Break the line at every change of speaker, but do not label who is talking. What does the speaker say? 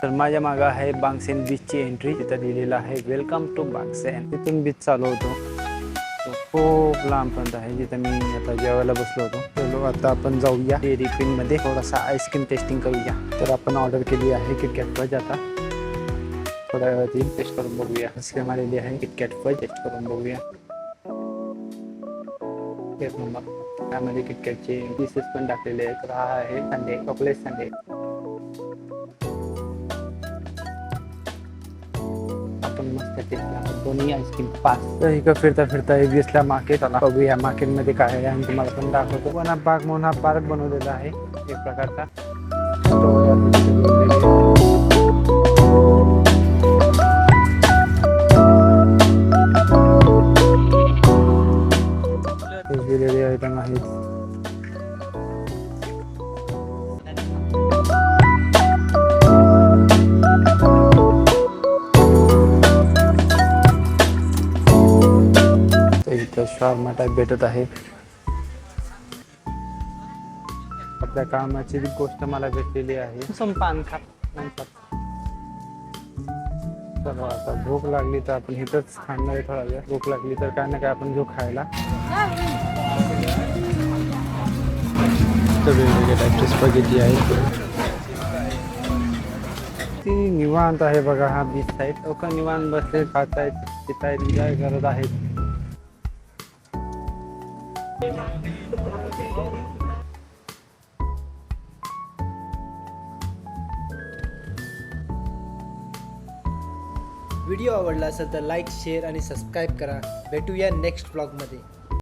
तर माझ्या मागं आहे बांगसेन बीचची एंट्री. तिथं लिहिलेलं आहे वेलकम टू बांगसेन. तिथून बीच चालू होतो, तो खूप लांबपर्यंत आहे, जिथं मी आता जेवायला बसलो होतो. चलो आता आपण जाऊया डेअरी क्वीन मध्ये, थोडासा आईस्क्रीम टेस्टिंग करूया. तर आपण ऑर्डर केली आहे किटकॅट फज. आता थोड्या वेळात टेस्ट करून बघूया. आईस्क्रीम आलेली आहे किटकॅट फज, टेस्ट करून बघूया. एक नंबर. त्यामध्ये किटकॅटचे पीसेस पण टाकलेले आहेत. हा आहे संडे, चॉकलेट संडे. आपण मस्त टेस्ट दोन्ही आईस्क्रीम पास. तर इकडं फिरता फिरता एबीएसला मार्केट आला. बघूया मार्केटमध्ये काय आहे आणि तुम्हाला पण दाखवतो. वना पार्क म्हणून हा पार्क बनवलेला आहे एक प्रकारचा. वेगवेगळे आयटम आहेत. इथं शॉर्मा टाईप भेटत आहे. आपल्या कामाची गोष्ट मला भेटलेली आहे. पान खा. चलो आता भूक लागली तर आपण इथंच खाणार आहे. थोडा वेळ भूक लागली तर काय ना काय आपण घेऊ खायला. वेगवेगळ्या टाईपचे स्पॅगेटी आहे. ती निवांत आहे बघा. हा बीच साईड लोक निवांत बसले, खात आहेत, पित आहेत, एन्जॉय करत आहेत.
व्हिडिओ आवडला असेल तर लाईक, शेअर आणि सबस्क्राईब करा. भेटूया नेक्स्ट ब्लॉगमध्ये.